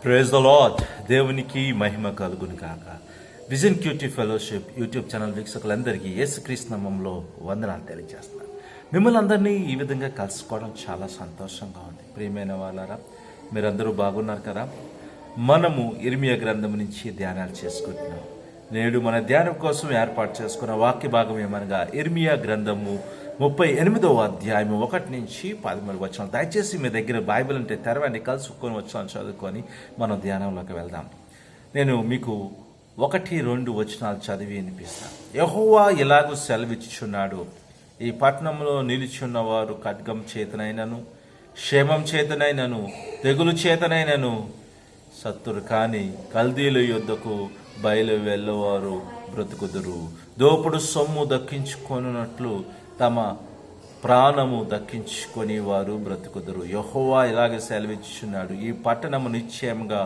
Praise the lord. దేవునికి మహిమ కలుగును కాక. Vision QT fellowship YouTube channel వీక్షకులందరికీ యేసుక్రీస్తు నామములో వందనాలు తెలియజేస్తున్నాను. మిమ్మల్ని అందరినీ ఈ విధంగా కలుసుకోవడం చాలా సంతోషంగా ఉంది. ప్రియమైన వాళ్ళారా, మీరందరూ బాగున్నారు కదా. మనము ఇర్మియా గ్రంథం నుంచి ధ్యానాలు చేసుకుంటున్నాం. నేడు మన ధ్యానం కోసం ఏర్పాటు చేసుకున్న వాక్య భాగం ఏమనగా ఇర్మియా గ్రంథము 38వ అధ్యాయము 1 నుంచి 13 వచనాలు. దయచేసి మీ దగ్గర బైబిల్ ఉంటే తెరవండి, కలుసుకొని వచ్చాను చదువుకొని మనం ధ్యానంలోకి వెళ్దాం. నేను మీకు 1-2 వచనాలు చదివి వినిపిస్తాను. యెహోవా ఇలాగూ సెలవిచ్చుచున్నాడు, ఈ పట్టణంలో నిలుచున్న వారు ఖడ్గం చేతనైనను, క్షేమం చేతనైనను, తెగులు చేతనైనను సత్తురు కాని కల్దీల యుద్ధకు బయలు వెళ్ళవారు బ్రతుకుదురు. దోపుడు సొమ్ము దక్కించుకొనున్నట్లు తమ ప్రాణము దక్కించుకొని వారు బ్రతుకుదురు. యెహోవా ఇలాగే సెలవిచ్చుచున్నాడు, ఈ పట్టణము నిశ్చయంగా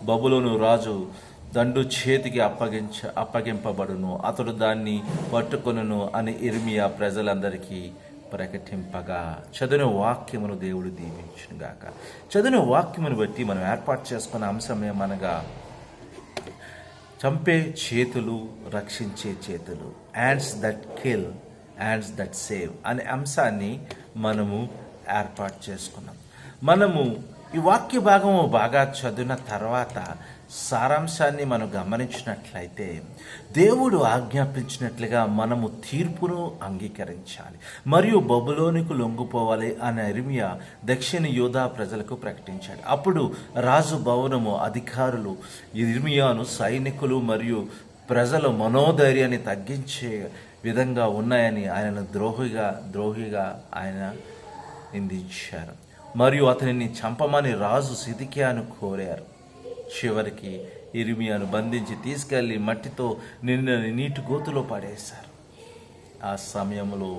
బబులోను రాజు దండు చేతికి అప్పగింపబడును, అతడు దాన్ని పట్టుకొనును అని ఇర్మియా ప్రజలందరికీ ప్రకటింపగా. చదివిన వాక్యమును దేవుడు దీవించుగాక. చదివిన వాక్యమును బట్టి మనం ఏర్పాటు చేసుకున్న అంశం ఏమనగా చంపే చేతులు, రక్షించే చేతులు. Hands that kill, hands that save అనే అంశాన్ని మనము ఏర్పాటు చేసుకున్నాం. మనము ఈ వాక్య భాగము బాగా చదివిన తర్వాత సారాంశాన్ని మనం గమనించినట్లయితే, దేవుడు ఆజ్ఞాపించినట్లుగా మనము తీర్పును అంగీకరించాలి మరియు బబులోనికి లొంగిపోవాలి అని ఇర్మియా దక్షిణ యూదా ప్రజలకు ప్రకటించాడు. అప్పుడు రాజు భవనము అధికారులు ఇర్మియాను సైనికులు మరియు ప్రజల మనోధైర్యాన్ని తగ్గించే విధంగా ఉన్నాయని ఆయన ద్రోహిగా ఆయన నిందించారు మరియు అతనిని చంపమని రాజు సిద్కియాను కోరారు. చివరికి ఇర్మియాను బంధించి తీసుకెళ్లి మట్టితో నిన్న నీటి గోతులో పడేశారు. ఆ సమయంలో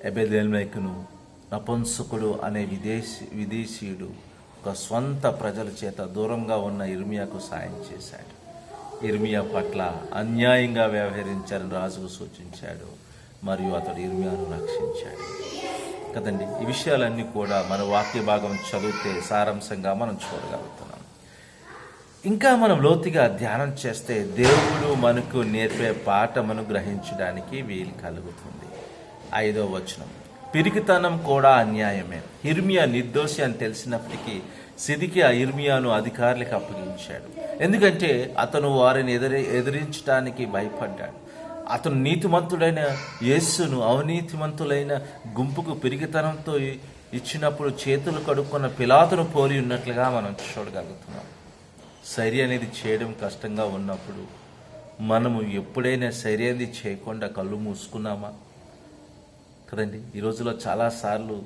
ఎబెదెల్మెకును నపుంసకుడు అనే విదేశీయుడు ఒక స్వంత ప్రజల చేత దూరంగా ఉన్న ఇర్మియాకు సాయం చేశాడు. ఇర్మియా పట్ల అన్యాయంగా వ్యవహరించారని రాజుకు సూచించాడు మరియు అతడు ఇర్మియాను రక్షించాడు కదండి. ఈ విషయాలన్నీ కూడా మన వాక్య భాగం చదివితే సారాంశంగా మనం చూడగలుగుతున్నాం. ఇంకా మనం లోతుగా ధ్యానం చేస్తే దేవుడు మనకు నేర్పే పాఠమును గ్రహించడానికి వీలు కలుగుతుంది. 5వ వచనం, పిరికితనం కూడా అన్యాయమే. ఇర్మియా నిర్దోషి అని తెలిసినప్పటికీ సిద్కియా ఇర్మియాను అధికారులకు అప్పగించాడు. ఎందుకంటే అతను వారిని ఎదిరించడానికి భయపడ్డాడు. అతను నీతిమంతుడైన యేసును అవినీతిమంతులైన గుంపుకు పిరికితనంతో ఇచ్చినప్పుడు చేతులు కడుక్కున్న పిలాతును పోలి ఉన్నట్లుగా మనం చూడగలుగుతున్నాం. సరి అనేది చేయడం కష్టంగా ఉన్నప్పుడు మనము ఎప్పుడైనా సరి అనేది చేయకుండా కళ్ళు మూసుకున్నామా కదండి. ఈ రోజులో చాలాసార్లు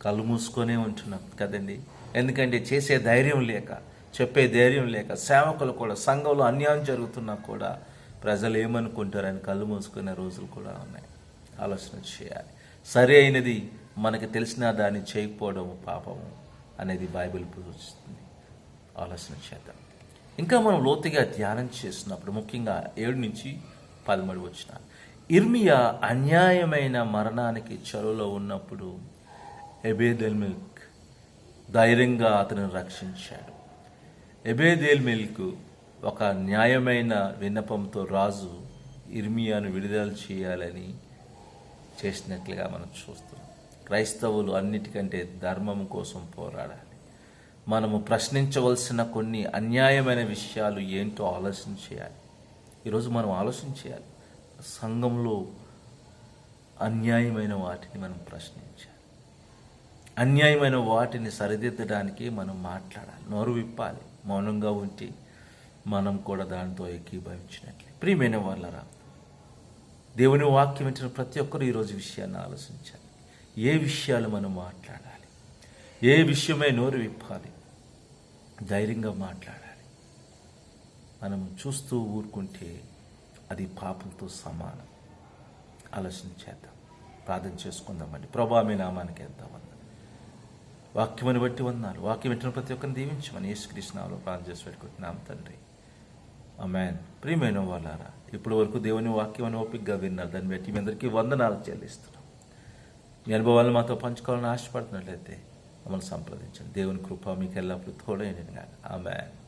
కళ్ళు మూసుకొనే ఉంటున్నాం కదండి. ఎందుకంటే చేసే ధైర్యం లేక, చెప్పే ధైర్యం లేక, సేవకులు కూడా సంఘంలో అన్యాయం జరుగుతున్నా కూడా ప్రజలు ఏమనుకుంటారని కళ్ళు మూసుకునే రోజులు కూడా ఉన్నాయి. ఆలోచన చేయాలి. సరి అయినది మనకు తెలిసినా దాన్ని చేయకపోవడం పాపము అనేది బైబిల్ సూచిస్తుంది. ఆలోచన చేద్దాం. ఇంకా మనం లోతుగా ధ్యానం చేసినప్పుడు ముఖ్యంగా 7-13 వచనాలు, ఇర్మియా అన్యాయమైన మరణానికి చెరువులో ఉన్నప్పుడు ఎబెదెల్మెల్క్ ధైర్యంగా అతను రక్షించాడు. ఎబెదెల్మెల్క్ ఒక న్యాయమైన విన్నపంతో రాజు ఇర్మియాను విడుదల చేయాలని చేసినట్లుగా మనం చూస్తున్నాం. క్రైస్తవులు అన్నిటికంటే ధర్మం కోసం పోరాడాలి. మనము ప్రశ్నించవలసిన కొన్ని అన్యాయమైన విషయాలు ఏంటో ఆలోచన చేయాలి. ఈరోజు మనం ఆలోచన చేయాలి. సంఘంలో అన్యాయమైన వాటిని మనం ప్రశ్నించాలి. అన్యాయమైన వాటిని సరిదిద్దడానికి మనం మాట్లాడాలి, నోరు విప్పాలి. మౌనంగా ఉంటే మనం కూడా దానితో ఏకీభవించినట్లే. ప్రియమైన వాళ్ళరా, దేవుని వాక్యం ఇచ్చిన ప్రతి ఒక్కరు ఈరోజు విషయాన్ని ఆలోచించాలి. ఏ విషయాలు మనం మాట్లాడాలి, ఏ విషయమై నోరు విప్పాలి, ధైర్యంగా మాట్లాడాలి. మనం చూస్తూ ఊరుకుంటే అది పాపంతో సమానం. ఆలోచన చేద్దాం, ప్రార్థన చేసుకుందామండి. ప్రభా, మీ నామానికి ఎంత వందనాలు. వాక్యముని బట్టి వందనాలు. వాక్యం వింటున్న ప్రతి ఒక్కరిని దీవించమని యేసుక్రీస్తు నామములో ప్రార్థన చేసి పెట్టుకుంటున్నాం తండ్రి, ఆమేన్. ప్రియమైన వాళ్ళారా, ఇప్పటి వరకు దేవుని వాక్యం ఓపికగా విన్నారు. దాన్ని బట్టి మీ అందరికీ వందనాలు చెల్లిస్తున్నాం. మీ అనుభవాలను మాతో పంచుకోవాలని ఆశపడుతున్నట్లయితే మమ్మల్ని సంప్రదించండి. దేవుని కృప మీకు ఎల్లప్పుడూ తోడైంది. ఆమెన్.